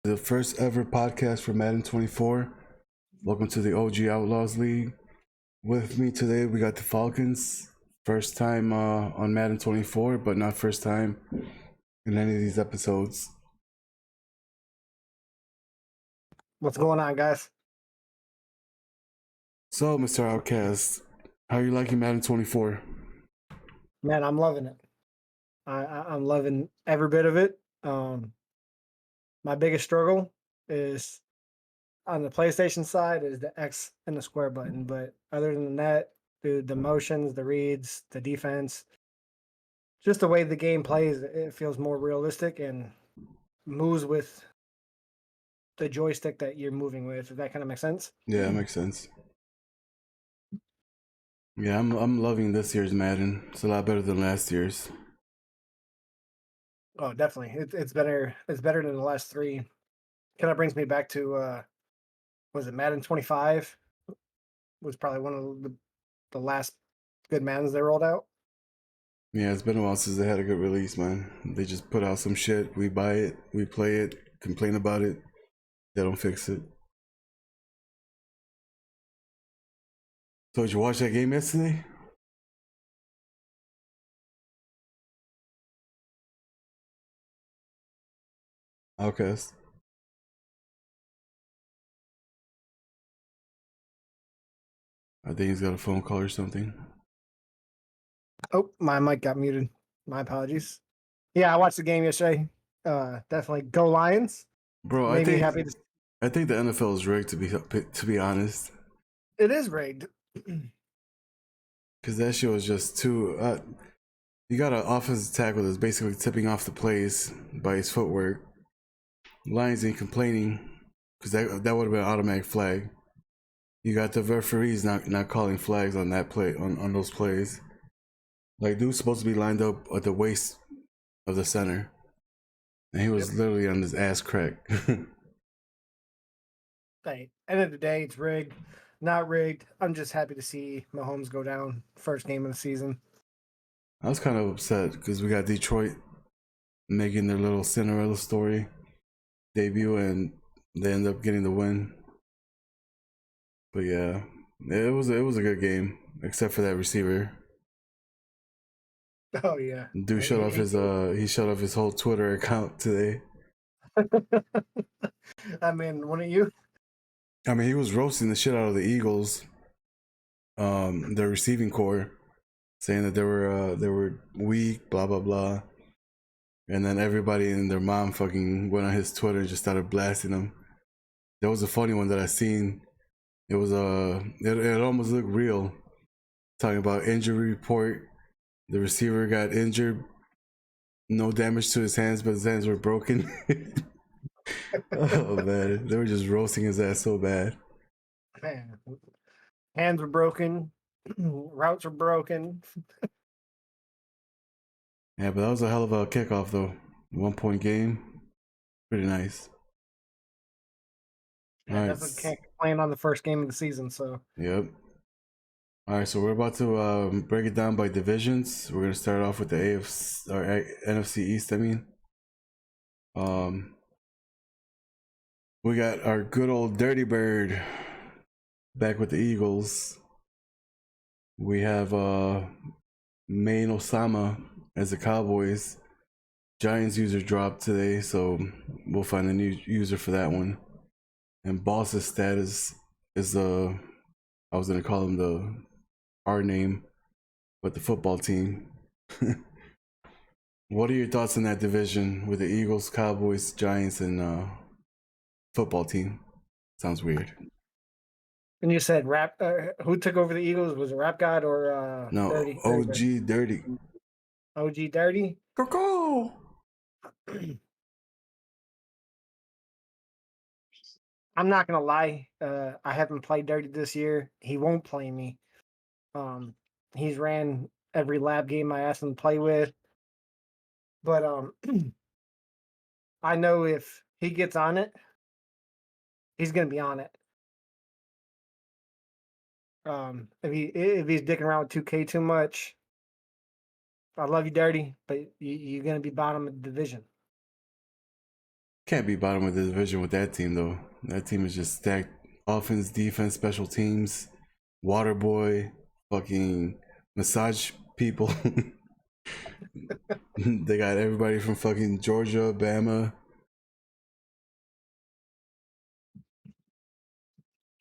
The first ever podcast for Madden 24. Welcome to the OG Outlaws League. With me today, we got the Falcons. First time on Madden 24, but not first time in any of these episodes. What's going on, guys? So, Mr. Outkast, how are you liking Madden 24? Man, I'm loving it. I'm loving every bit of it. My biggest struggle is on the PlayStation side is the X and the square button. But other than that, the motions, the reads, the defense, just the way the game plays, it feels more realistic and moves with the joystick that you're moving with. If that kind of makes sense. Yeah, that makes sense. Yeah, I'm loving this year's Madden. It's a lot better than last year's. Oh, definitely. It's better. It's better than the last three. Kind of brings me back to was it Madden 25? Was probably one of the last good Maddens they rolled out. Yeah, it's been a while since they had a good release, man. They just put out some shit. We buy it, we play it, complain about it. They don't fix it. So did you watch that game yesterday? Outkast. I think he's got a phone call or something. Oh, my mic got muted. My apologies. Yeah, I watched the game yesterday. Definitely go Lions. Bro, Made me happy. I think the NFL is rigged to be honest. It is rigged. Because that shit was just too. You got an offensive tackle that's basically tipping off the plays by his footwork. Lions ain't complaining because that would have been an automatic flag. You got the referees not calling flags on that play on those plays. Like dude's supposed to be lined up at the waist of the center, and he was literally on his ass crack. Hey, end of the day, it's rigged. Not rigged. I'm just happy to see Mahomes go down first game of the season. I was kind of upset because we got Detroit making their little Cinderella story debut, and they end up getting the win. But yeah, it was a good game, except for that receiver. Oh yeah, Dude shut off his whole Twitter account today. I mean, wouldn't you? I mean, he was roasting the shit out of the Eagles, their receiving core, saying that they were weak, blah blah blah, and then everybody and their mom fucking went on his Twitter and just started blasting him. That was a funny one that I seen. It was it almost looked real. Talking about injury report, the receiver got injured, no damage to his hands, but his hands were broken. Oh man, they were just roasting his ass so bad. Man, hands were broken, routes were broken. Yeah, but that was a hell of a kickoff though. 1 point game, pretty nice. Yeah, All definitely right. can't complain on the first game of the season. So Yep. All right, so we're about to break it down by divisions. We're gonna start off with the AFC or NFC East. I mean, we got our good old Dirty Bird back with the Eagles. We have Main Osama as the Cowboys. Giants user dropped today, so we'll find a new user for that one. And Boss's status is I was gonna call him our name, but the football team. What are your thoughts on that division with the Eagles, Cowboys, Giants, and football team? Sounds weird. and you said rap. Who took over the Eagles? Was it Rap God or No, Dirty? OG Dirty. OG Dirty. Go. I'm not gonna lie. I haven't played Dirty this year. He won't play me. He's ran every lab game I asked him to play with, but I know if he gets on it, he's gonna be on it. If he's dicking around with 2K too much, I love you, Dirty, but you're gonna be bottom of the division. Can't be bottom of the division with that team though. That team is just stacked. Offense, defense, special teams, water boy, fucking massage people. They got everybody from fucking Georgia, Bama.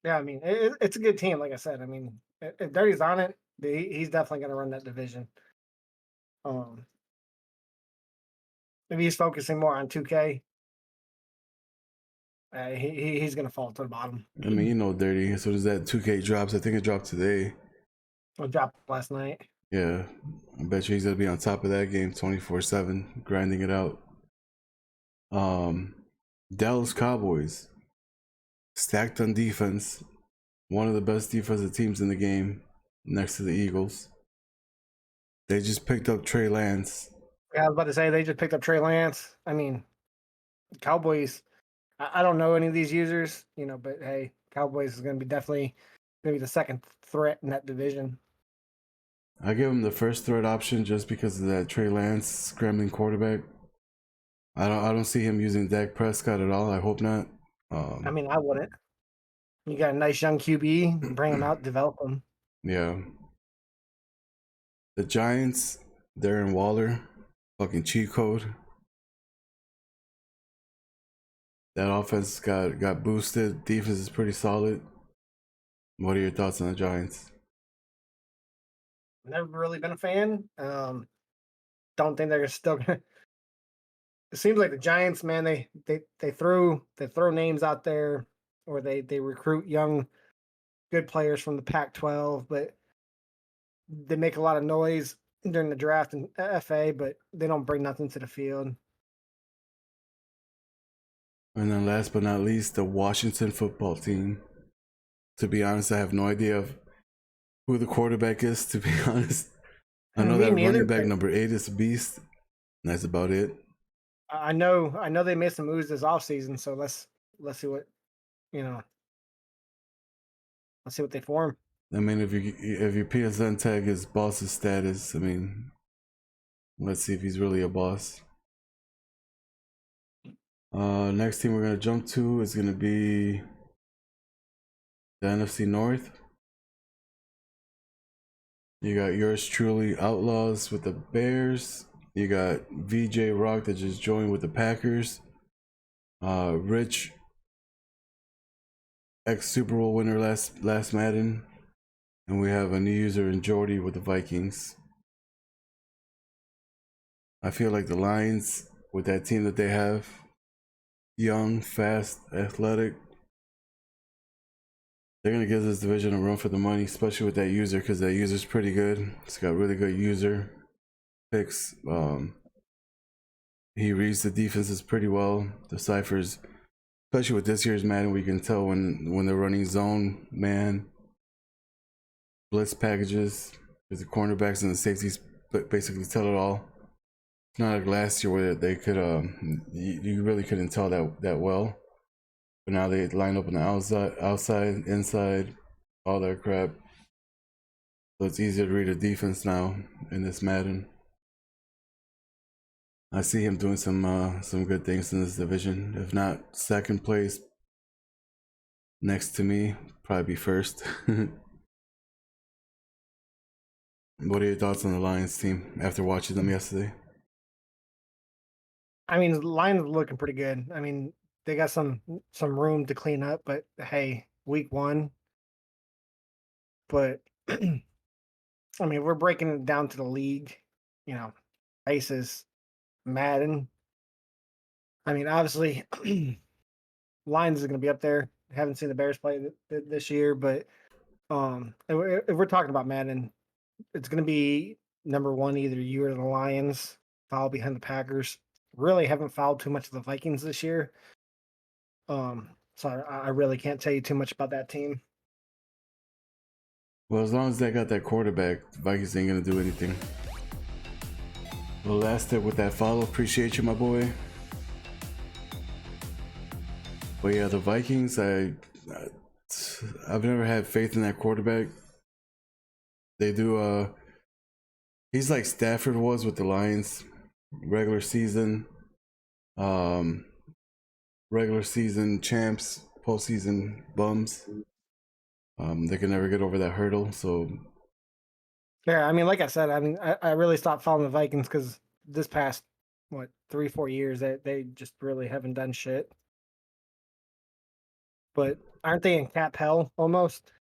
Yeah, I mean, it's a good team. Like I said, I mean, if Dirty's on it, he's definitely going to run that division. If he's focusing more on 2K, he's going to fall to the bottom. I mean, you know, Dirty. As soon as that 2K drops, I think it dropped today. It dropped last night. Yeah, I bet you he's gonna be on top of that game 24/7, grinding it out. Dallas Cowboys stacked on defense, one of the best defensive teams in the game, next to the Eagles. They just picked up Trey Lance. Yeah, I was about to say they just picked up Trey Lance. I mean, Cowboys. I don't know any of these users, but hey, Cowboys is going to be definitely going to be the second threat in that division. I give him the first threat option just because of that Trey Lance scrambling quarterback. I don't see him using Dak Prescott at all. I hope not. I mean, I wouldn't. You got a nice young QB, bring him out, develop him. Yeah. The Giants, Darren Waller, fucking cheat code. That offense got boosted. Defense is pretty solid. What are your thoughts on the Giants? Never really been a fan. Don't think they're still gonna. It seems like the Giants, man. They throw names out there, or they recruit young, good players from the Pac-12, but they make a lot of noise during the draft and FA, but they don't bring nothing to the field. And then last but not least, the Washington football team. To be honest, I have no idea of who the quarterback is, to be honest. I know that running back number 8 is a beast. And that's about it. I know they made some moves this offseason, so let's see what let's see what they form. I mean, if your PSN tag is boss's status, I mean, let's see if he's really a boss. Next team we're gonna jump to is gonna be the NFC North. You got yours truly, Outlaws with the Bears. You got VJ Rock that just joined with the Packers. Rich, ex Super Bowl winner last Madden. And we have a new user in Jordy with the Vikings. I feel like the Lions, with that team that they have, young, fast, athletic, they're going to give this division a run for the money, especially with that user, because that user's pretty good. It's got really good user picks. He reads the defenses pretty well, deciphers, especially with this year's Madden, we can tell when they're running zone, man, blitz packages, because the cornerbacks and the safeties basically tell it all. It's not like last year where they could, you really couldn't tell that well. But now they line up on the outside, inside, all that crap. So it's easier to read a defense now in this Madden. I see him doing some good things in this division. If not second place, next to me, probably be first. What are your thoughts on the Lions team after watching them yesterday? I mean, the Lions are looking pretty good. I mean, they got some room to clean up, but hey, week 1. But I mean, we're breaking it down to the league, races, Madden. I mean, obviously, Lions is going to be up there. Haven't seen the Bears play this year, but if we're talking about Madden, it's going to be number 1, either you or the Lions, foul behind the Packers. Really haven't fouled too much of the Vikings this year. So I really can't tell you too much about that team. Well, as long as they got that quarterback, the Vikings ain't gonna do anything. Well, last tip with that follow. Appreciate you, my boy. But yeah, the Vikings, I've never had faith in that quarterback. They do, he's like Stafford was with the Lions, regular season. regular season champs, postseason bums. They can never get over that hurdle. So Yeah, I mean, like I said, I mean, I really stopped following the Vikings because this past, what, 3, 4 years, they just really haven't done shit. But aren't they in cap hell almost?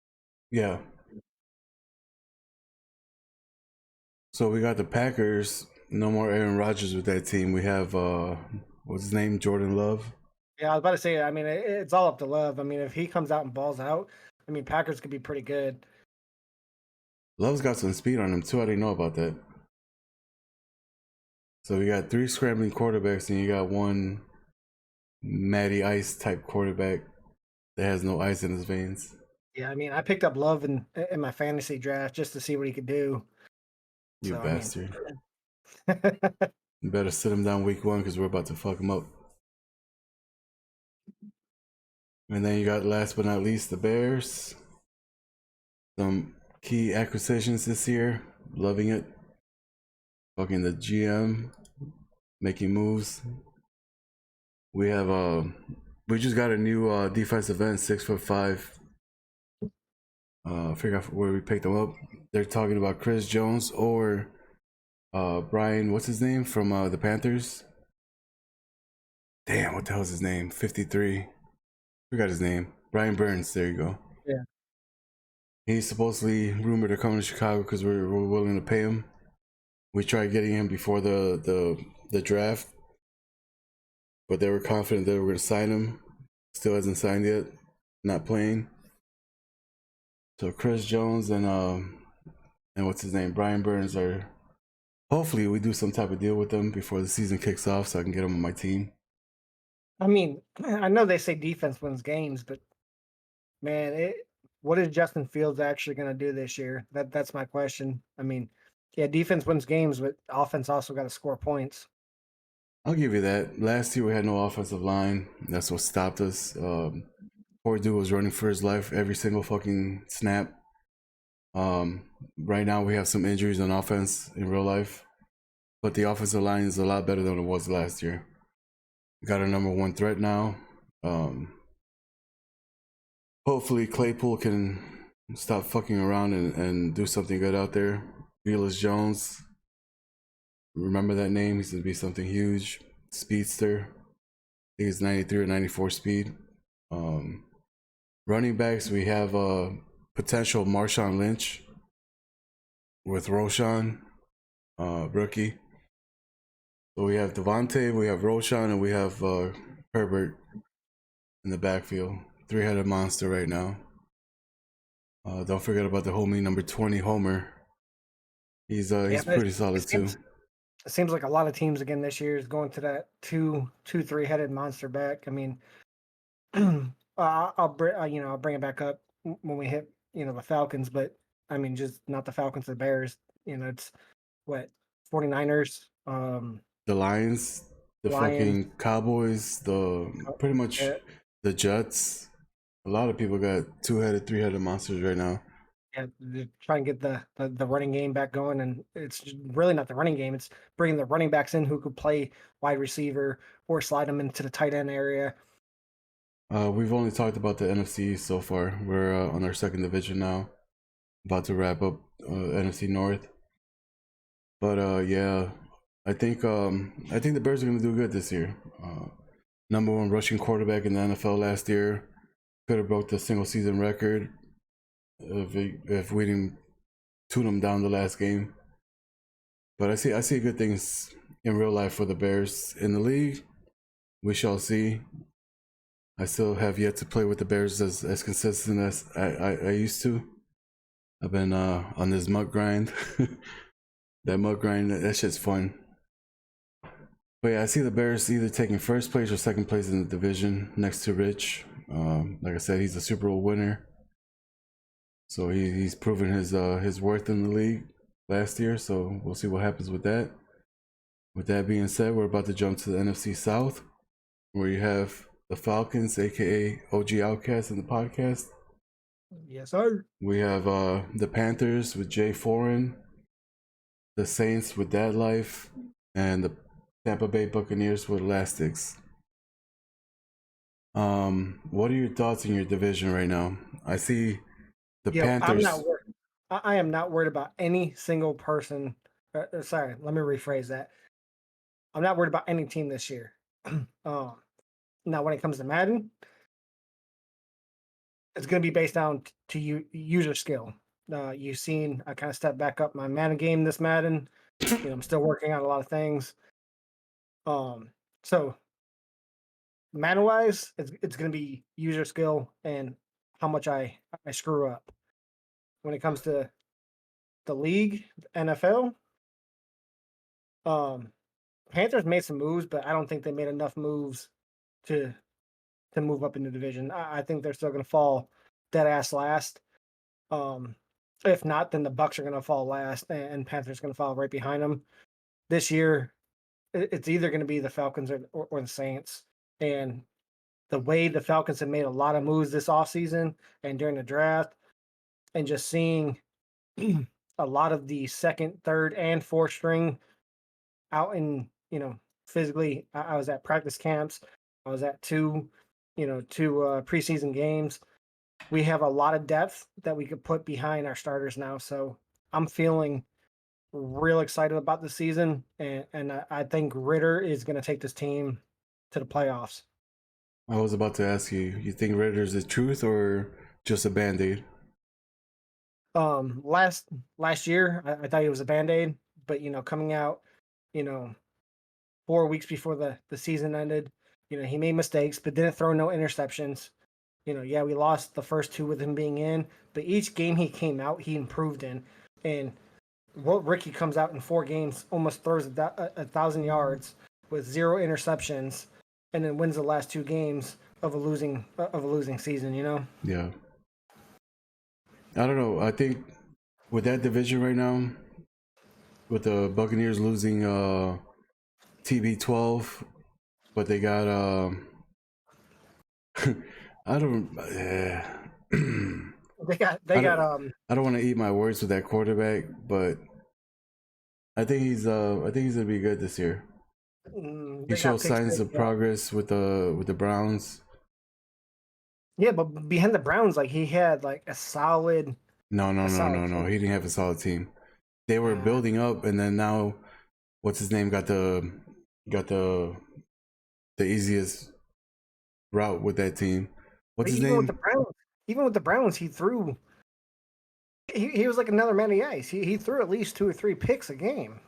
yeah. So we got the Packers. No more Aaron Rodgers with that team. We have what's his name? Jordan Love. Yeah, I was about to say, I mean, it's all up to Love. I mean, if he comes out and balls out, I mean, Packers could be pretty good. Love's got some speed on him too. I didn't know about that. So we got 3 scrambling quarterbacks, and you got one Matty Ice type quarterback that has no ice in his veins. Yeah, I mean, I picked up Love in my fantasy draft just to see what he could do. You So, I mean, bastard. You better sit him down week 1 because we're about to fuck him up. And then you got, last but not least, the Bears. Some key acquisitions this year. Loving it. Fucking the GM making moves. We have we just got a new defensive end, 6'5". Figure out where we picked them up. They're talking about Chris Jones or Brian, what's his name from the Panthers? Damn, what the hell's his name? 53. Forgot his name. Brian Burns. There you go. yeah. He's supposedly rumored to come to Chicago because we're willing to pay him. We tried getting him before the draft, but they were confident they were going to sign him. Still hasn't signed yet. Not playing. So Chris Jones and what's his name, Brian Burns are. Hopefully, we do some type of deal with them before the season kicks off, so I can get them on my team. I mean, I know they say defense wins games, but man, what is Justin Fields actually going to do this year? That's my question. I mean, yeah, defense wins games, but offense also got to score points. I'll give you that. Last year we had no offensive line. That's what stopped us. Poor dude was running for his life every single fucking snap. Right now we have some injuries on offense in real life, but the offensive line is a lot better than it was last year. We got our number 1 threat now. Hopefully Claypool can stop fucking around and do something good out there. Velus Jones, remember that name? He's gonna be something huge. Speedster. I think it's 93 or 94 speed. Running backs, we have potential Marshawn Lynch with Roshan, rookie. So we have Devontae, we have Roshan, and we have Herbert in the backfield. 3-headed monster right now. Don't forget about the homie number 20, Homer. He's pretty solid too. It seems like a lot of teams again this year is going to that 3-headed monster back. I mean, I'll bring it back up when we hit the Falcons, but I mean just not the Falcons, the Bears. It's what 49ers, the Lions, the Lions, fucking Cowboys, the pretty much the Jets. A lot of people got 2-headed, 3-headed monsters right now. Yeah, they're trying to get the running game back going, and it's really not the running game. It's bringing the running backs in who could play wide receiver or slide them into the tight end area. We've only talked about the NFC so far. We're on our 2nd division now, about to wrap up NFC North. But yeah, I think the Bears are gonna do good this year. Number 1 rushing quarterback in the NFL last year. Could have broke the single season record if we didn't tune them down the last game. But I see good things in real life for the Bears. In the league, we shall see. I still have yet to play with the Bears as consistent as I used to. I've been on this mug grind. That mug grind, that shit's fun. But yeah, I see the Bears either taking 1st place or 2nd place in the division next to Rich. Like I said, he's a Super Bowl winner. So he's proven his worth in the league last year. So we'll see what happens with that. With that being said, we're about to jump to the NFC South, where you have the Falcons, aka OG Outkast in the podcast. Yes, sir. We have the Panthers with Jay Foreign, the Saints with Dad Life, and the Tampa Bay Buccaneers with Elastics. What are your thoughts in your division right now? I see the Yo, I'm not Panthers. worried. I am not worried about any single person. Sorry, let me rephrase that. I'm not worried about any team this year. um, Now, when it comes to Madden, it's going to be based down to user skill. You've seen I kind of stepped back up my Madden game this Madden. I'm still working on a lot of things. So Madden wise, it's going to be user skill and how much I screw up. When it comes to the league, NFL, um, Panthers made some moves, but I don't think they made enough moves to move up in the division. I think they're still going to fall dead ass last. Um, if not, then the Bucks are going to fall last, and Panthers going to fall right behind them. This year, it's either going to be the Falcons or the Saints. And the way the Falcons have made a lot of moves this offseason and during the draft, and just seeing a lot of the second, third, and fourth string out in, physically. I was at practice camps. I was at two preseason games. We have a lot of depth that we could put behind our starters now. So I'm feeling real excited about the season, and I think Ritter is going to take this team to the playoffs. I was about to ask you, you think Ritter's the truth or just a band-aid? Last year I thought he was a band-aid, but coming out, you know, 4 weeks before the season ended, he made mistakes, but didn't throw no interceptions. Yeah, we lost the first two with him being in, but each game he came out, he improved in. And what Ricky comes out in 4 games, almost throws 1,000 yards with 0 interceptions, and then wins the last 2 games of a losing season. Yeah. I don't know. I think with that division right now, with the Buccaneers losing TB12, but they got I don't They got I don't I don't want to eat my words with that quarterback, but I think he's gonna be good this year. He they got shows pick signs six. of progress with the Browns. Yeah, but behind the Browns, like he had like a solid No, team. he didn't have a solid team. They were building up, and then now, what's his name got the easiest route with that team. What's But his even with the name? Browns, he threw. He was like another Matty Ice. He threw at least 2 or 3 picks a game.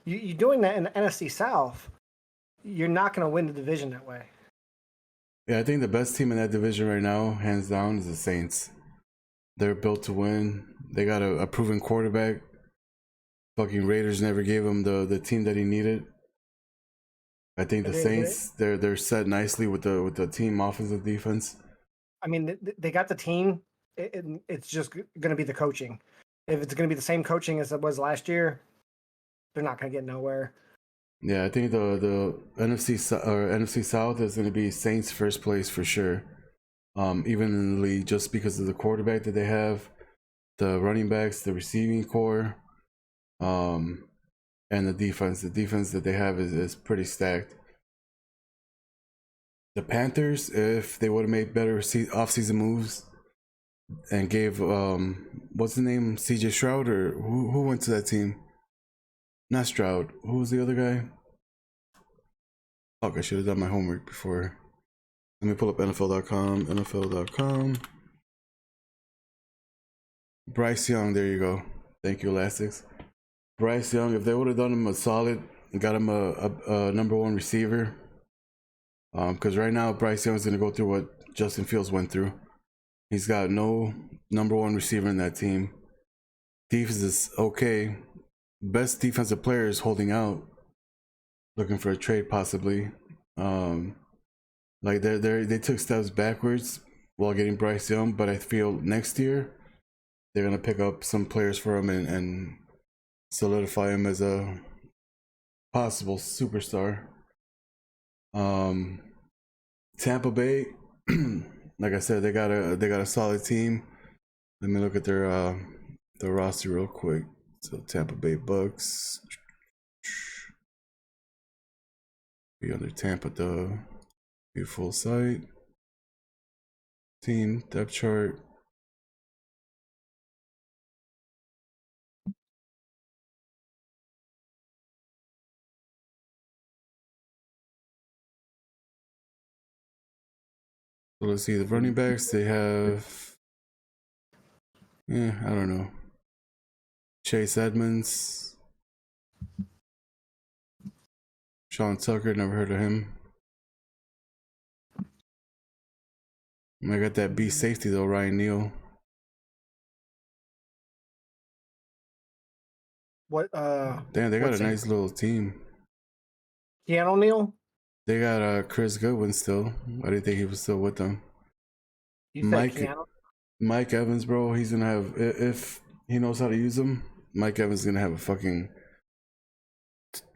You doing that in the NFC South, you're not going to win the division that way. Yeah, I think the best team in that division right now, hands down, is the Saints. They're built to win. They got a proven quarterback. Fucking Raiders never gave him the team that he needed. I think the Saints they're set nicely with the team offensive defense. I mean, they got the team. It's just going to be the coaching. If it's going to be the same coaching as it was last year, they're not going to get nowhere. Yeah, I think the NFC South is going to be Saints first place for sure. Even in the league, just because of the quarterback that they have, the running backs, the receiving core, and the defense. The defense that they have is pretty stacked. The Panthers, if they would have made better off-season moves and gave what's the name, CJ Stroud, or who went to that team? Not Stroud. Who was the other guy? Fuck, I should have done my homework before. Let me pull up NFL.com. NFL.com. Bryce Young, there you go. Thank you, Elastics. Bryce Young, if they would have done him a solid and got him a number one receiver, because right now Bryce Young is going to go through what Justin Fields went through. He's got no number one receiver in that team. Defense is okay. Best defensive player is holding out, looking for a trade possibly. Like they took steps backwards while getting Bryce Young, but I feel next year they're gonna pick up some players for him and solidify him as a possible superstar. Tampa Bay, like I said, they got a solid team. Let me look at their roster real quick. So Tampa Bay Bucks. Be under Tampa though. Full site. Team depth chart. So let's see the running backs. They have, I don't know. Chase Edmonds, Sean Tucker. Never heard of him. I got that B safety though, Ryan Neal. What? Damn, they got a nice little team. Keanu Neal? They got Chris Goodwin still. I didn't think he was still with them. You said Keanu? Mike Evans, bro. He's gonna have, if he knows how to use them, Mike Evans is gonna have a fucking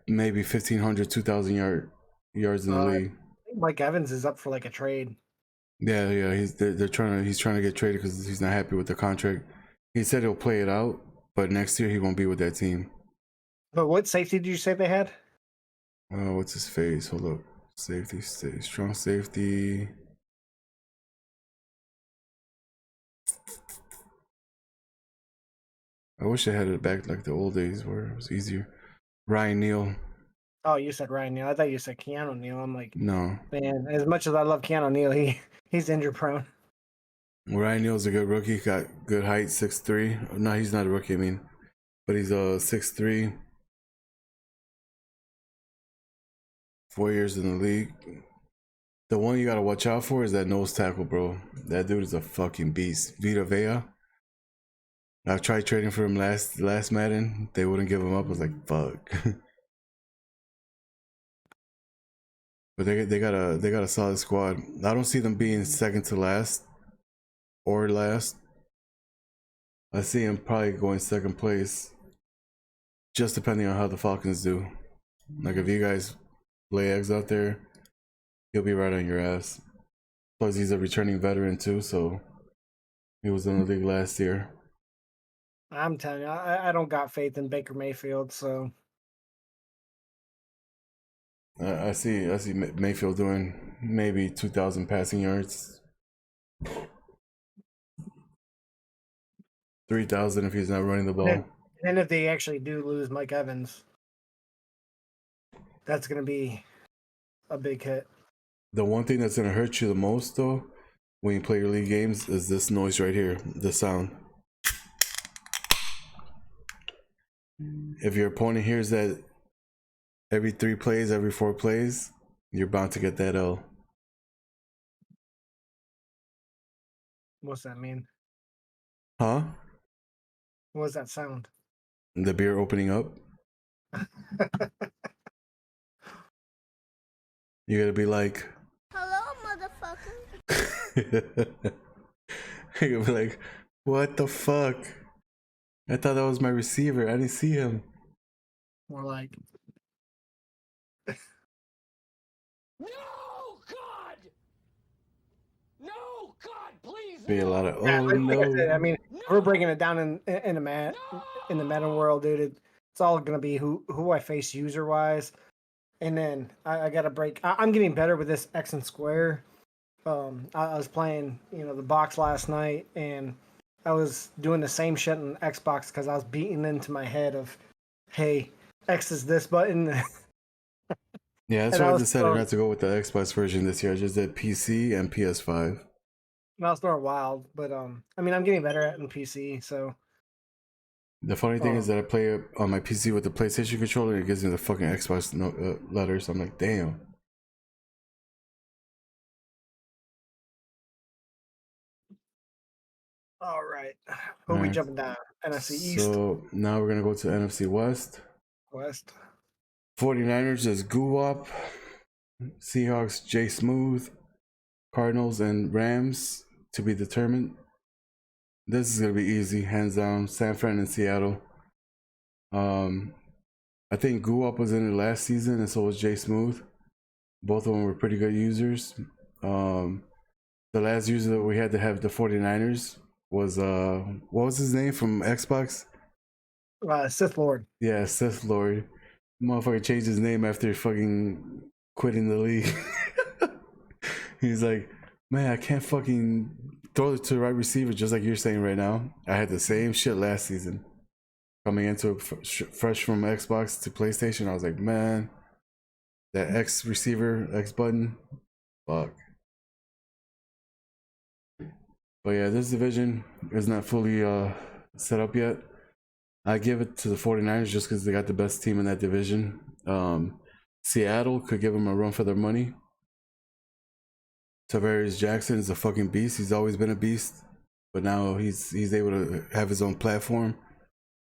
maybe 1,500, 2,000 yards in the league. I think Mike Evans is up for like a trade. Yeah. He's trying to get traded because he's not happy with the contract. He said he'll play it out, but next year he won't be with that team. But what safety did you say they had? What's his face? Hold up. Safety, strong safety. I wish I had it back like the old days where it was easier. Ryan Neal. Oh, you said Ryan Neal. I thought you said Keanu Neal. I'm like, no, man. As much as I love Keanu Neal, he's injury prone. Ryan Neal's a good rookie. Got good height, 6'3". No, he's not a rookie. I mean, but he's 6'3". 4 years in the league. The one you gotta watch out for is that nose tackle, bro. That dude is a fucking beast. Vita Vea. I tried trading for him last Madden. They wouldn't give him up. I was like, fuck. But they got a solid squad. I don't see them being second to last or last. I see him probably going second place, just depending on how the Falcons do. Like if you guys lay eggs out there, he'll be right on your ass. Plus he's a returning veteran too, so he was in the league last year. I'm telling you, I don't got faith in Baker Mayfield, so I see Mayfield doing maybe 2,000 passing yards, 3,000 if he's not running the ball. And if they actually do lose Mike Evans, that's going to be a big hit. The one thing that's going to hurt you the most, though, when you play your league games, is this noise right here, the sound. If your opponent hears that every 3 plays, every 4 plays, you're bound to get that L. What's that mean? Huh? What's that sound? The beer opening up. You gotta be like, hello, motherfucker. You gotta be like, what the fuck? I thought that was my receiver. I didn't see him. More like, No, God! No, God, please! Be a lot of like I said, I mean, No! we're breaking it down in the meta world, dude. It's all gonna be who I face user wise, and then I gotta break. I'm getting better with this X and square. I was playing, the box last night, and I was doing the same shit on Xbox because I was beating into my head of, hey, X is this button. Yeah, that's why I decided not to go with the Xbox version this year. I just did PC and PS5. I was throwing wild, but I mean, I'm getting better at it in PC, so. The funny thing is that I play on my PC with the PlayStation controller, and it gives me the fucking Xbox letters. So I'm like, damn. All right. Who are we jumping down? NFC East? So now we're going to go to NFC West. 49ers is Guwop. Seahawks, Jay Smooth. Cardinals and Rams to be determined. This is going to be easy, hands down. San Fran and Seattle. I think Guwop was in it last season, and so was Jay Smooth. Both of them were pretty good users. The last user that we had to have the 49ers was what was his name from Xbox? Sith Lord. Yeah, Sith Lord. Motherfucker changed his name after fucking quitting the league. He's like, man, I can't fucking throw it to the right receiver, just like you're saying right now. I had the same shit last season. Coming into fresh from Xbox to PlayStation, I was like, man, that X receiver, X button, fuck. But yeah, this division is not fully set up yet. I give it to the 49ers just because they got the best team in that division. Seattle could give them a run for their money. Tavares Jackson is a fucking beast. He's always been a beast, but now he's able to have his own platform.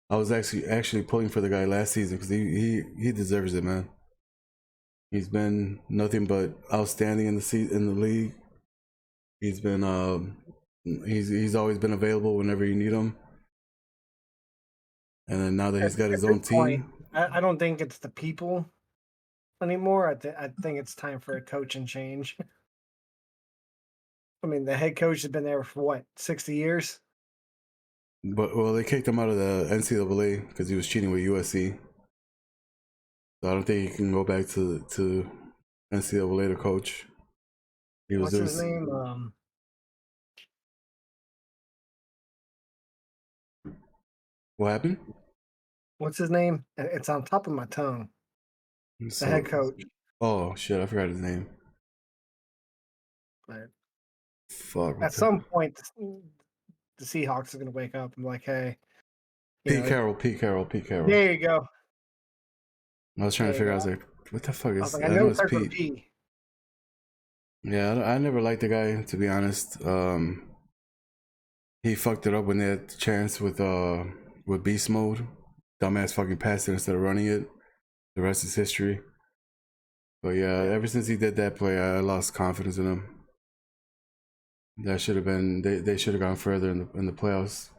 I was actually pulling for the guy last season because he deserves it, man. He's been nothing but outstanding in the league. He's been he's always been available whenever you need him. And then now that he's got his own team, I don't think it's the people anymore. I think it's time for a coaching change. I mean, the head coach has been there for what, 60 years? but well, they kicked him out of the NCAA because he was cheating with USC. So I don't think he can go back to NCAA to coach. What's his name? What happened? What's his name? It's on top of my tongue. The head coach. Oh shit, I forgot his name. But Fuck. at some point, the Seahawks are going to wake up and be like, hey. Pete Carroll. There you go. I was trying to figure out, I was like, what the fuck is I know it's Pete. P. Yeah, I never liked the guy, to be honest. He fucked it up when they had the chance with beast mode. Dumbass fucking passed it instead of running it. The rest is history. But yeah, ever since he did that play, I lost confidence in him. That should have been they should have gone further in the playoffs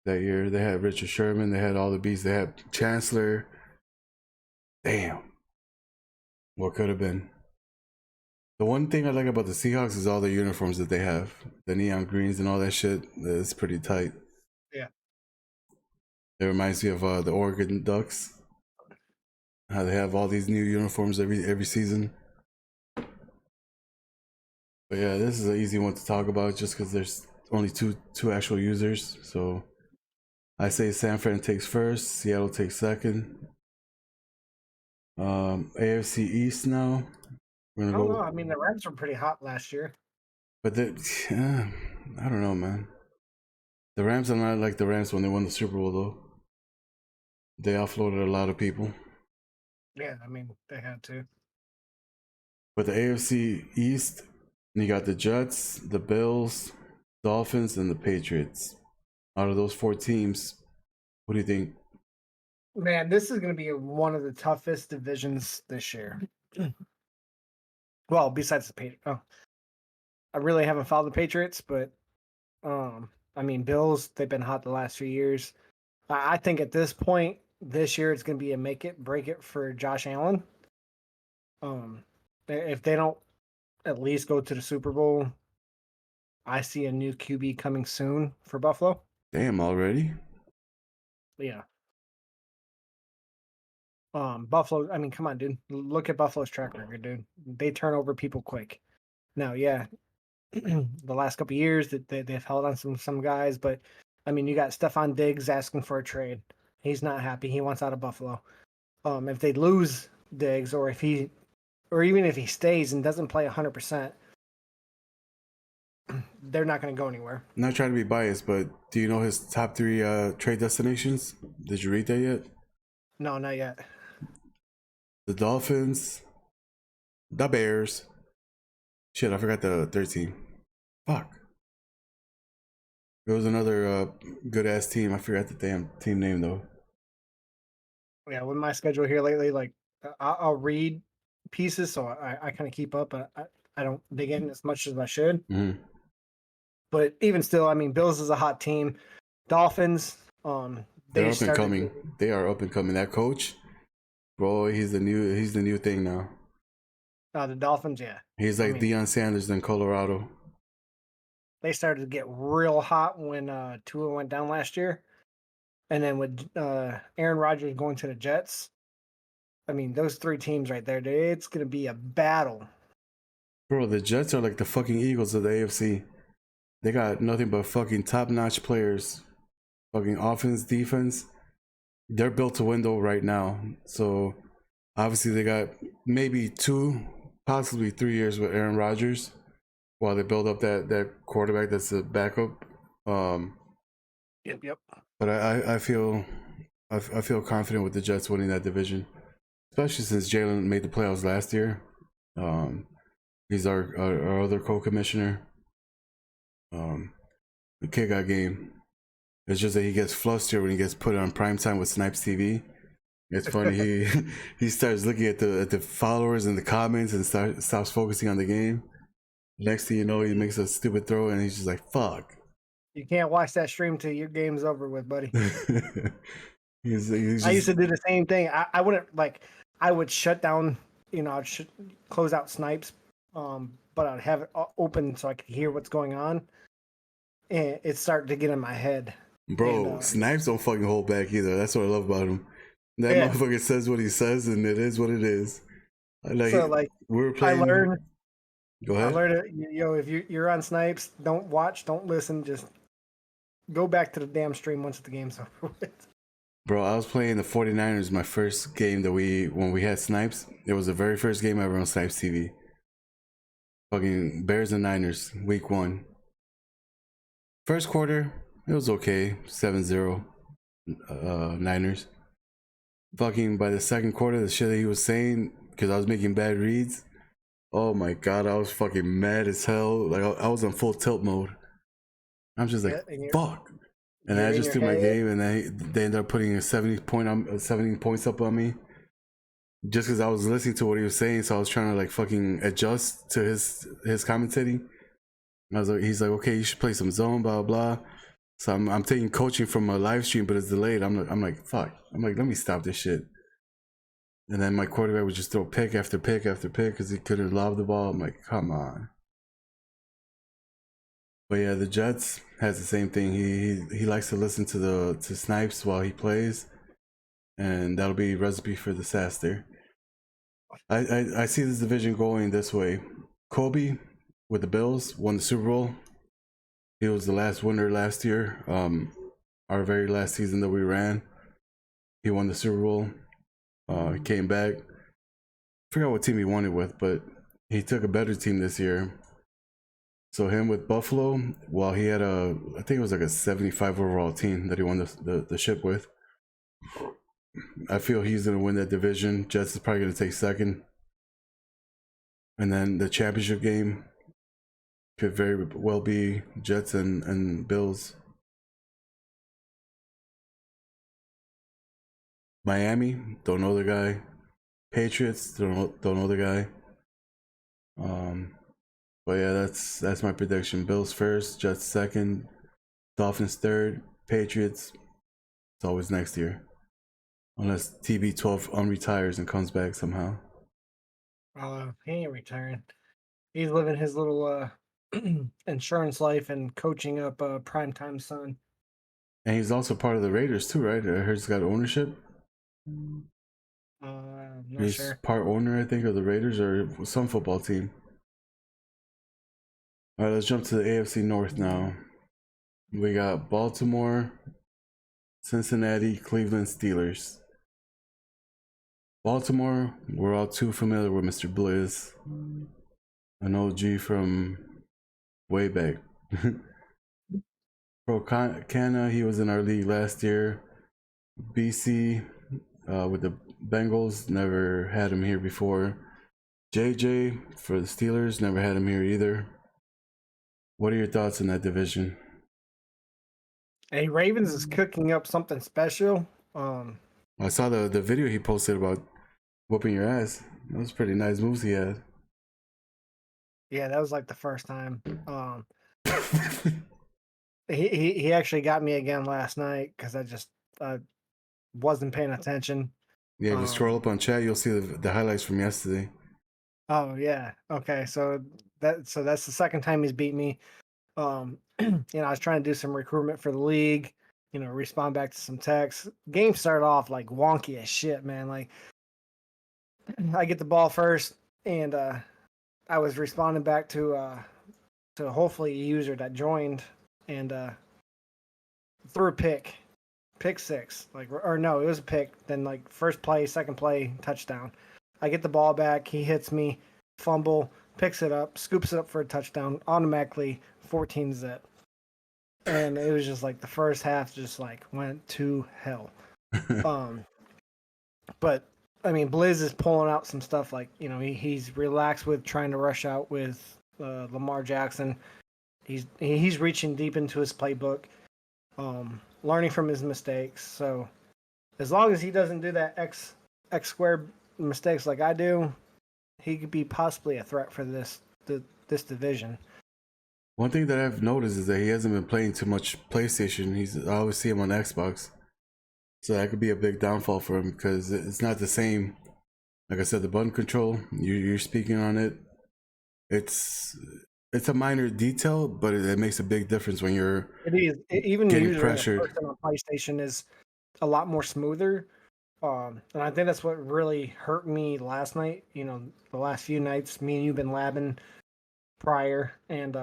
that year. They had Richard Sherman, they had all the beasts, they had Chancellor. Damn. What could have been? The one thing I like about the Seahawks is all the uniforms that they have. The neon greens and all that shit. It's pretty tight. Yeah. It reminds me of the Oregon Ducks. How they have all these new uniforms every season. But yeah, this is an easy one to talk about just because there's only two actual users. So I say San Fran takes first, Seattle takes second. AFC East now. I don't know. I mean, the Rams were pretty hot last year. But I don't know, man. The Rams are not like the Rams when they won the Super Bowl, though. They offloaded a lot of people. Yeah, I mean, they had to. But the AFC East, you got the Jets, the Bills, Dolphins, and the Patriots. Out of those four teams, what do you think? Man, this is going to be one of the toughest divisions this year. Well, besides the Patriots. Oh, I really haven't followed the Patriots, but I mean, Bills, they've been hot the last few years. I think at this point, this year, it's going to be a make it, break it for Josh Allen. If they don't at least go to the Super Bowl, I see a new QB coming soon for Buffalo. Damn, already? Yeah. Buffalo, I mean, come on, dude. Look at Buffalo's track record, dude. They turn over people quick. Now, yeah, the last couple of years that they've held on some guys, but I mean, you got Stephon Diggs asking for a trade. He's not happy. He wants out of Buffalo. If they lose Diggs, or even if he stays and doesn't play 100%, they're not going to go anywhere. I'm not trying to be biased, but do you know his top 3 trade destinations? Did you read that yet? No, not yet. The Dolphins, the Bears. Shit, I forgot the third team. Fuck. It was another good ass team. I forgot the damn team name though. Yeah, with my schedule here lately, like I'll read pieces, so I kind of keep up, but I don't dig in as much as I should. Mm-hmm. But even still, I mean, Bills is a hot team. Dolphins, they're up and coming. They are up and coming. That coach, bro, he's the new thing now. The Dolphins, yeah. He's like Deion Sanders in Colorado. They started to get real hot when Tua went down last year. And then with Aaron Rodgers going to the Jets, I mean, those three teams right there, dude, it's going to be a battle Bro, the Jets are like the fucking Eagles of the AFC. They got nothing but fucking top-notch players. Fucking offense, defense. They're built to win though right now. So obviously they got maybe 2, possibly 3 years with Aaron Rodgers while they build up that quarterback that's a backup. Yep. But I feel confident with the Jets winning that division, especially since Jalen made the playoffs last year. He's our other co-commissioner. The kid got game. It's just that he gets flustered when he gets put on primetime with Snipes TV. It's funny. He starts looking at the followers and the comments and stops focusing on the game. Next thing you know, he makes a stupid throw and he's just like, "Fuck." You can't watch that stream till your game's over with, buddy. he's I used to do the same thing. I wouldn't I would shut down, I'd close out Snipes, but I'd have it open so I could hear what's going on. And it started to get in my head. Bro, And, Snipes don't fucking hold back either. That's what I love about him. That motherfucker says what he says, and it is what it is. We're playing. I learned. Go ahead. I learned it. If you're on Snipes, don't watch, don't listen. Just go back to the damn stream once the game's over with. Bro, I was playing the 49ers my first game when we had Snipes. It was the very first game ever on Snipes TV. Fucking Bears and Niners, week 1. First quarter, it was okay, 7-0 Niners. Fucking by the second quarter, the shit that he was saying, because I was making bad reads, oh my god, I was fucking mad as hell. Like I was on full tilt mode. I'm just like, fuck. And then I just threw my game, and then they ended up putting 17 points up on me. Just because I was listening to what he was saying, so I was trying to like fucking adjust to his commentating. He's like, okay, you should play some zone, blah blah. So I'm taking coaching from a live stream, but it's delayed. I'm like, fuck. I'm like, let me stop this shit. And then my quarterback would just throw pick after pick after pick because he couldn't lob the ball. I'm like, come on. But yeah, the Jets has the same thing. He likes to listen to Snipes while he plays, and that'll be recipe for disaster. I see this division going this way. Kobe with the Bills won the Super Bowl. He was the last winner last year. Our very last season that we ran, he won the Super Bowl. He came back. I forgot what team he won it with, but he took a better team this year. So him with Buffalo, while he had I think it was like a 75 overall team that he won the ship with. I feel he's gonna win that division. Jets is probably gonna take second. And then the championship game could very well be Jets and Bills. Miami, don't know the guy. Patriots, don't know the guy. But yeah, that's my prediction. Bills first, Jets second, Dolphins third, Patriots. It's always next year, unless TB12 unretires and comes back somehow. He ain't retiring. He's living his little insurance life and coaching up primetime son. And he's also part of the Raiders too, right? I heard he's got ownership. He's sure. part owner, I think, of the Raiders or some football team. All right, let's jump to the AFC North now. We got Baltimore, Cincinnati, Cleveland, Steelers. Baltimore, we're all too familiar with Mr. Blizz, an OG from way back. Pro Canna, he was in our league last year. BC with the Bengals, never had him here before. JJ for the Steelers, never had him here either. What are your thoughts on that division? Hey, Ravens is cooking up something special. I saw the video he posted about whooping your ass. That was pretty nice moves he had. Yeah, that was like the first time. He actually got me again last night because I wasn't paying attention. Yeah, if you scroll up on chat, you'll see the highlights from yesterday. Oh yeah. Okay. So that's the second time he's beat me. I was trying to do some recruitment for the league, respond back to some texts. Game started off like wonky as shit, man. Like I get the ball first and I was responding back to hopefully a user that joined and threw a pick six, like, or no, it was a pick. Then like first play, second play, touchdown. I get the ball back. He hits me, fumble, picks it up, scoops it up for a touchdown. Automatically 14 zip. And it was just like the first half just like went to hell. But I mean, Blizz is pulling out some stuff like, you know, he's relaxed with trying to rush out with Lamar Jackson. He's reaching deep into his playbook, learning from his mistakes. So as long as he doesn't do that X squared mistakes like I do, he could be possibly a threat for this division. One thing that I've noticed is that he hasn't been playing too much PlayStation. I always see him on Xbox, so that could be a big downfall for him because it's not the same. Like I said, the button control, you're speaking on it. It's a minor detail, but it makes a big difference when you're. It is. Even getting usually pressured. a person on PlayStation is a lot more smoother. And I think that's what really hurt me last night. You know, the last few nights, me and you've been labbing prior, and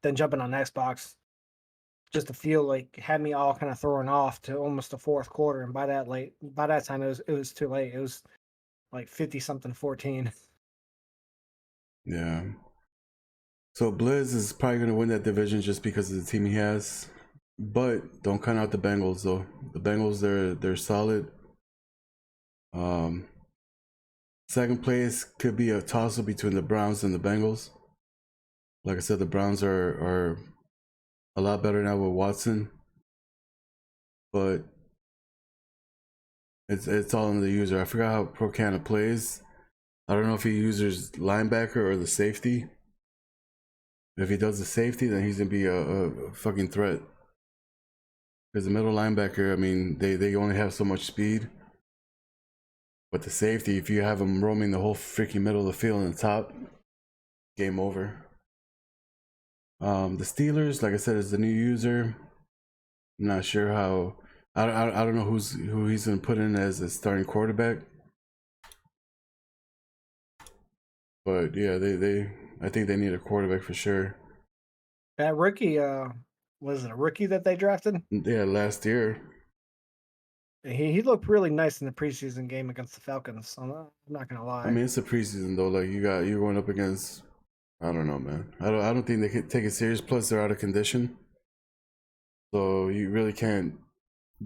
then jumping on Xbox, just to feel like had me all kind of thrown off to almost the fourth quarter. And by that time, it was too late. It was like 50-something 14. Yeah. So Blizz is probably going to win that division just because of the team he has. But don't count out the Bengals though. The Bengals, they're solid. Second place could be a toss-up between the Browns and the Bengals. Like I said, the Browns are a lot better now with Watson. But it's all in the user. I forgot how Procana plays. I don't know if he uses linebacker or the safety. If he does the safety, then he's gonna be a fucking threat. Because the middle linebacker, I mean, they only have so much speed. But the safety, if you have him roaming the whole freaking middle of the field and the top, game over. The Steelers, like I said, is the new user. I'm not sure how. I don't know who he's gonna put in as a starting quarterback. But yeah, I think they need a quarterback for sure. That rookie, was it a rookie that they drafted? Yeah, last year. He looked really nice in the preseason game against the Falcons. I'm not gonna lie. I mean, it's a preseason though. Like you're going up against. I don't know, man. I don't think they could take it serious. Plus, they're out of condition, so you really can't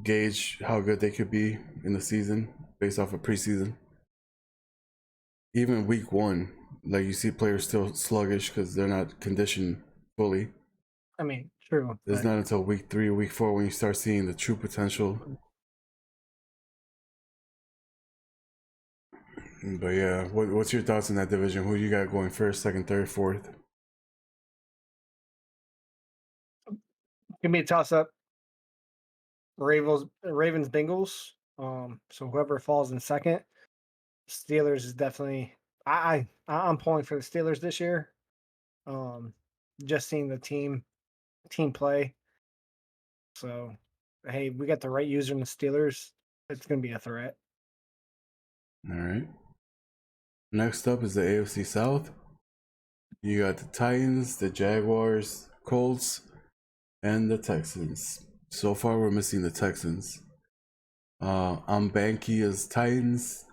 gauge how good they could be in the season based off of preseason. Even week 1, like you see players still sluggish because they're not conditioned fully. I mean, true. It's not until week 3 or week 4 when you start seeing the true potential. But yeah, what's your thoughts on that division? Who you got going first, second, third, fourth? Give me a toss up. Ravens, Bengals. So whoever falls in second, Steelers is definitely. I'm pulling for the Steelers this year. Just seeing the team play. So, hey, we got the right user in the Steelers. It's gonna be a threat. All right. Next up is the AFC South. You got the Titans, the Jaguars, Colts, and the Texans. So far, we're missing the Texans. Banky is Titans.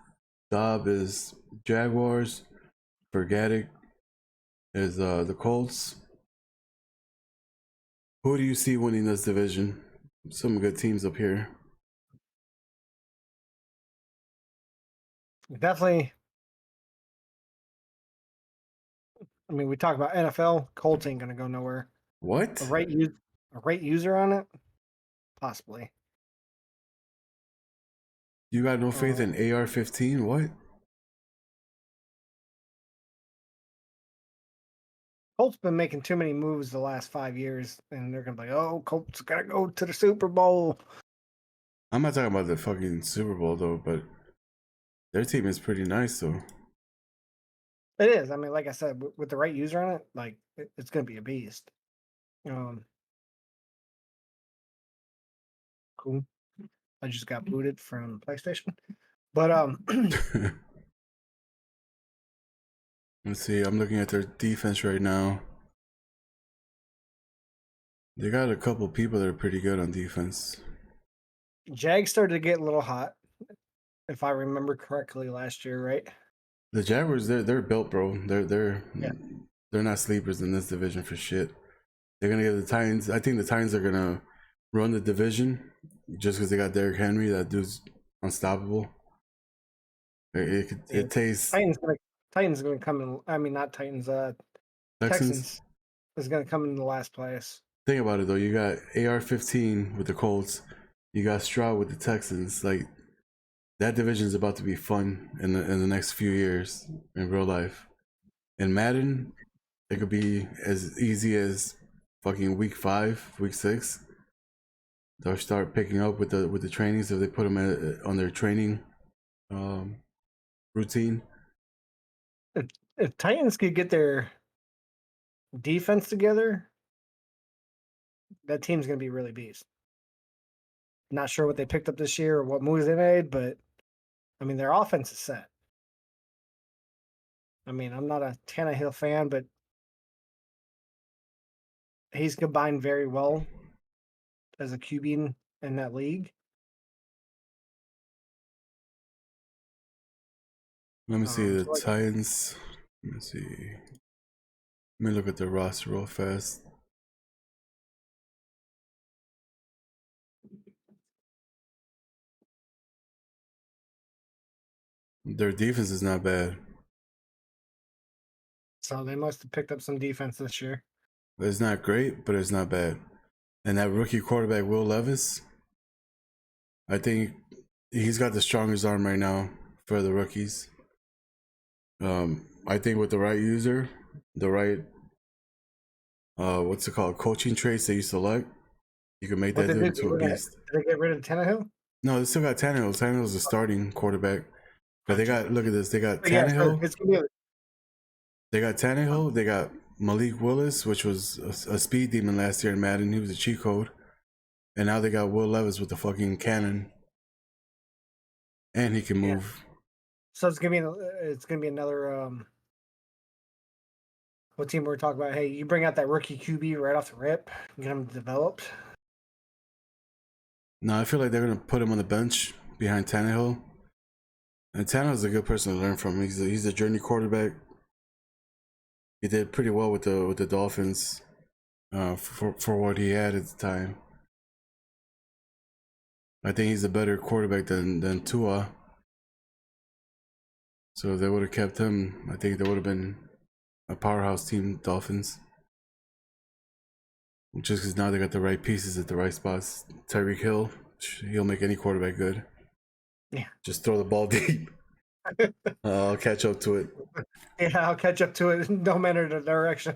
Dobb is Jaguars. Vergatic is the Colts. Who do you see winning this division? Some good teams up here. Definitely. I mean, we talk about NFL. Colts ain't gonna go nowhere. What? A right user on it, possibly. You got no faith in AR-15? What? Colts been making too many moves the last 5 years, and they're gonna be like, "Oh, Colts gotta go to the Super Bowl." I'm not talking about the fucking Super Bowl though, but their team is pretty nice though. It is. I mean, like I said, with the right user on it, like it's gonna be a beast. Cool. I just got booted from PlayStation, but All Let's see. I'm looking at their defense right now. They got a couple people that are pretty good on defense. Jags started to get a little hot, if I remember correctly, last year, right? The Jaguars, they're built, bro. They're Yeah. not sleepers in this division for shit. They're gonna get the Titans. I think the Titans are gonna run the division just because they got Derrick Henry. That dude's unstoppable. It tastes Titans gonna come in. I mean, not Titans. Texans is gonna come in the last place. Think about it though. You got AR-15 with the Colts. You got Stroud with the Texans. Like that division is about to be fun in the next few years in real life. In Madden, it could be as easy as fucking week 5, week 6. They'll start picking up with the trainings if they put them on their training routine. If Titans could get their defense together, that team's gonna be really beast. Not sure what they picked up this year or what moves they made, but I mean their offense is set. I mean, I'm not a Tannehill fan, but he's combined very well as a QB in that league. Let me see the so like- Titans. Let me see. Let me look at the roster real fast. Their defense is not bad. So they must have picked up some defense this year. It's not great, but it's not bad. And that rookie quarterback, Will Levis, I think he's got the strongest arm right now for the rookies. I think with the right user, the right what's it called, coaching traits that you select, you can make that dude into a beast. Did they get rid of Tannehill? No, they still got Tannehill. Tannehill's the starting quarterback. But they got, look at this, they got Yeah, Tannehill. it's gonna be They got Tannehill. They got Malik Willis, which was a speed demon last year in Madden. He was a cheat code. And now they got Will Levis with the fucking cannon. And he can move. So it's gonna be another what team we're talking about? Hey, you bring out that rookie QB right off the rip, get him developed. No, I feel like they're gonna put him on the bench behind Tannehill. And Tannehill's a good person to learn from. He's a journey quarterback. He did pretty well with the Dolphins for what he had at the time. I think he's a better quarterback than Tua. So if they would have kept him, I think they would have been a powerhouse team, Dolphins. Just because now they got the right pieces at the right spots. Tyreek Hill, he'll make any quarterback good. Yeah. Just throw the ball deep. I'll catch up to it. Yeah, I'll catch up to it no matter the direction.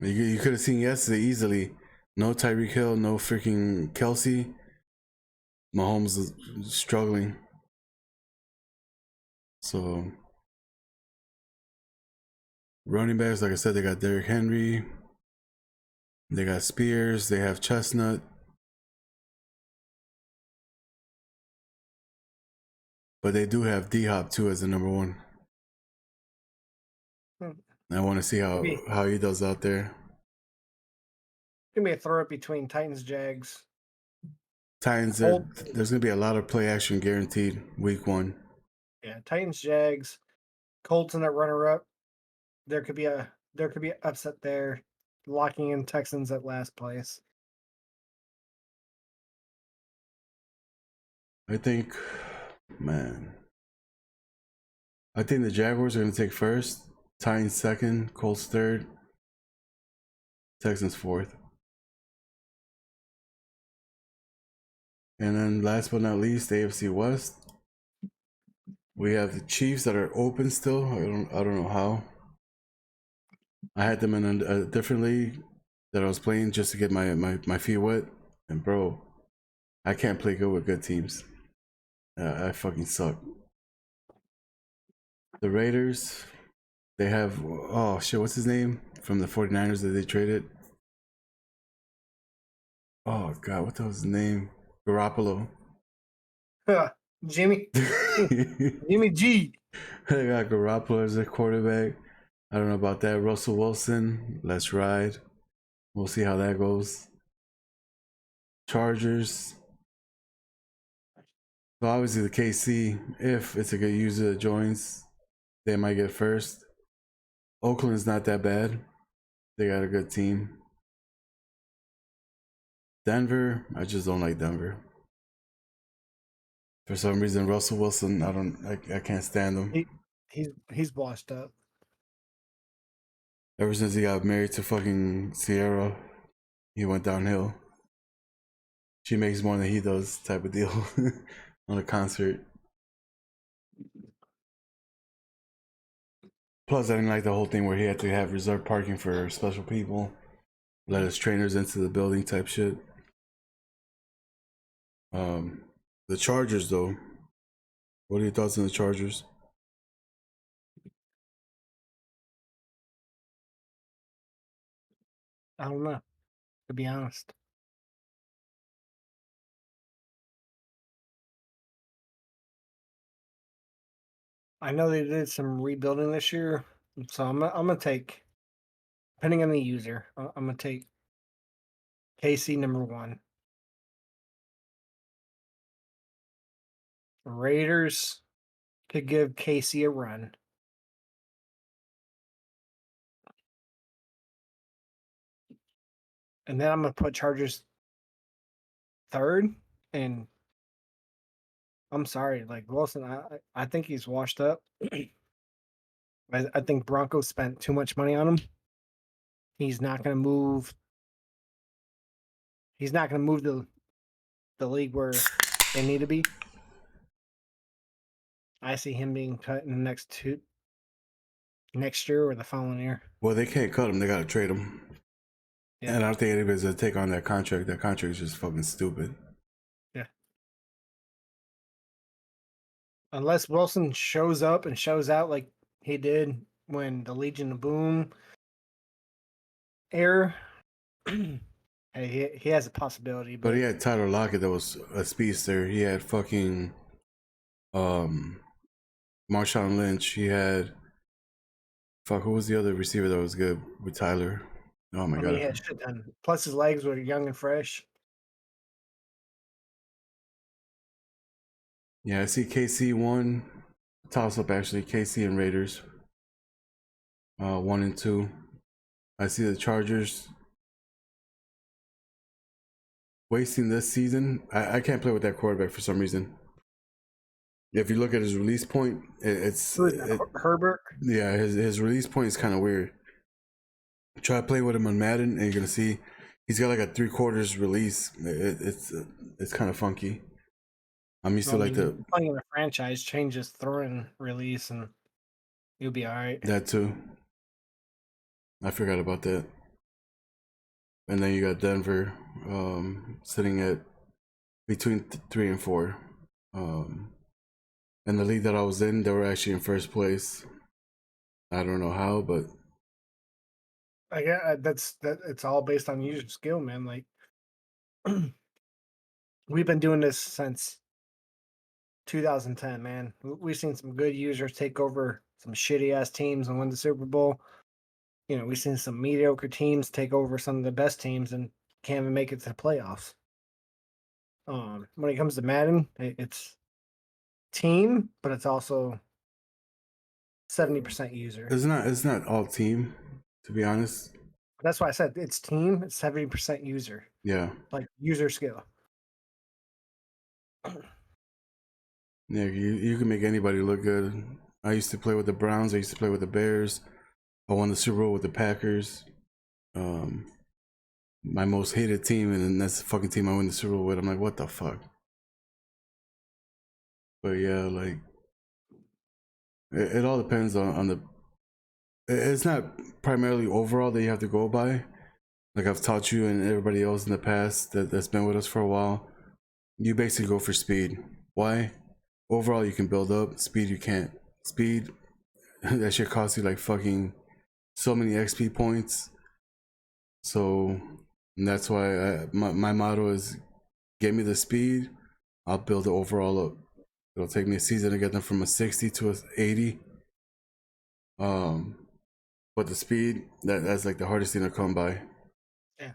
You could have seen yesterday easily. No Tyreek Hill, no freaking Kelsey. Mahomes is struggling. So, running backs, like I said, they got Derrick Henry. They got Spears. They have Chestnut. But they do have D-Hop too as the number one. I want to see how he does out there. Give me a throw up between Titans, Jags. Titans, there's going to be a lot of play action guaranteed week 1. Yeah, Titans, Jags, Colts in that runner up. There could be an upset there, locking in Texans at last place. I think the Jaguars are going to take first, Titans second, Colts third, Texans fourth. And then last but not least, AFC West. We have the Chiefs that are open still. I don't know how. I had them in a different league that I was playing just to get my feet wet. And bro, I can't play good with good teams. I fucking suck. The Raiders, they have, oh shit, what's his name? From the 49ers that they traded. Oh god, what the hell's his name? Garoppolo. Jimmy G. They got Garoppolo as a quarterback. I don't know about that. Russell Wilson, let's ride. We'll see how that goes. Chargers. So obviously the KC, if it's a good user that joins, they might get first. Oakland's not that bad. They got a good team. Denver, I just don't like Denver. For some reason, Russell Wilson, I can't stand him. He's washed up. Ever since he got married to fucking Sierra, he went downhill. She makes more than he does, type of deal, on a concert. Plus, I didn't like the whole thing where he had to have reserved parking for special people, let his trainers into the building, type shit. The Chargers, though. What are your thoughts on the Chargers? I don't know, to be honest. I know they did some rebuilding this year, so I'm gonna take, depending on the user, I'm gonna take KC number 1. Raiders could give KC a run. And then I'm gonna put Chargers 3rd. And I'm sorry, like Wilson, I think he's washed up. I think Broncos spent too much money on him. He's not gonna move. He's not gonna move the league where they need to be. I see him being cut in the next year or the following year. Well, they can't cut him. They gotta trade him. Yeah. And I don't think anybody's gonna take on that contract. That contract is just fucking stupid. Yeah. Unless Wilson shows up and shows out like he did when the Legion of Boom era. Hey, he has a possibility. But he had Tyler Lockett that was a speedster. He had fucking Marshawn Lynch. He had who was the other receiver that was good with Tyler? Oh my god. He had shit done. Plus his legs were young and fresh. Yeah, I see KC 1. Toss up actually. KC and Raiders. 1 and 2. I see the Chargers wasting this season. I can't play with that quarterback for some reason. If you look at his release point, it's Herbert. Yeah, his release point is kind of weird. Try to play with him on Madden, and you're gonna see he's got like a 3/4 release. It's kind of funky. I'm used to like playing in a franchise, change his throwing release, and you'll be all right. That too. I forgot about that. And then you got Denver, sitting at between 3 and 4. And the league that I was in, they were actually in first place. I don't know how, but it's all based on user skill, man. Like we've been doing this since 2010, man. We've seen some good users take over some shitty ass teams and win the Super Bowl. You know, we've seen some mediocre teams take over some of the best teams and can't even make it to the playoffs. When it comes to Madden, it's team, but it's also 70% user. It's not all team, to be honest. That's why I said it's team. It's 70% user. Yeah, like user skill. Yeah, you can make anybody look good. I used to play with the Browns. I used to play with the Bears. I won the Super Bowl with the Packers. My most hated team, and then that's the fucking team I win the Super Bowl with. I'm like, what the fuck? But yeah, like it all depends on the. It's not primarily overall that you have to go by. Like I've taught you and everybody else in the past that's been with us for a while. You basically go for speed. Why? Overall, you can build up. Speed, you can't. Speed, that shit costs you like fucking so many XP points. So that's why my motto is, get me the speed, I'll build the overall up. It'll take me a season to get them from a 60 to a 80. But the speed, that's like the hardest thing to come by. Yeah.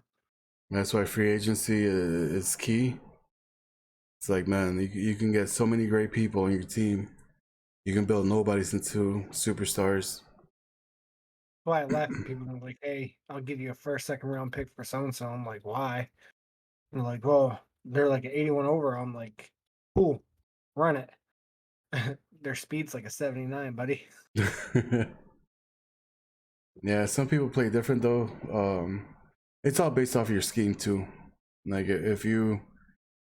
That's why free agency is key. It's like, man, you can get so many great people on your team. You can build nobodies into superstars. Why I laugh at people and like, hey, I'll give you a first, second round pick for so and so. I'm like, why? And they're like, well, they're like an 81 over. I'm like, cool, run it. Their speed's like a 79, buddy. Yeah, some people play different though. It's all based off your scheme too. Like if you're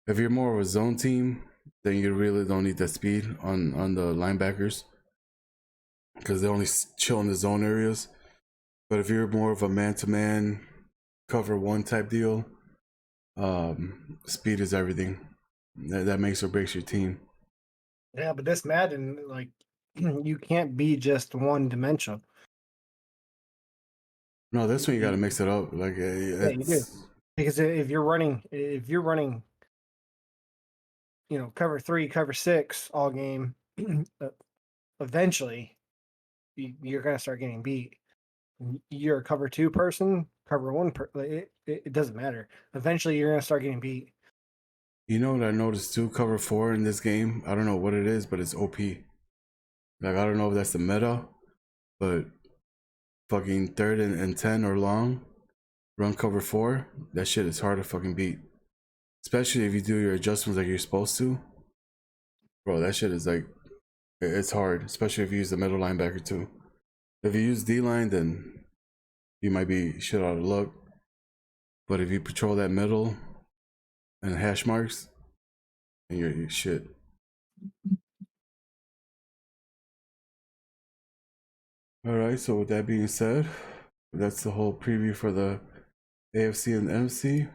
more of a zone team, then you really don't need that speed on the linebackers because they only chill in the zone areas. But if you're more of a man-to-man cover one type deal, speed is everything. That makes or breaks your team. Yeah, but this Madden, like, you can't be just one dimensional. No, this one you got to mix it up. Like Yeah, you do. Because if you're running, cover 3, cover 6 all game, eventually you're gonna start getting beat. You're a cover 2 person, cover 1 it doesn't matter. Eventually you're gonna start getting beat. You know what I noticed too? Cover 4 in this game. I don't know what it is, but it's OP. Like I don't know if that's the meta, but fucking 3rd and 10 or long, run cover 4. That shit is hard to fucking beat. Especially if you do your adjustments like you're supposed to. Bro, that shit is like, it's hard. Especially if you use the middle linebacker too. If you use D-line, then you might be shit out of luck. But if you patrol that middle and hash marks, then you're shit. Alright, so with that being said, that's the whole preview for the AFC and MC.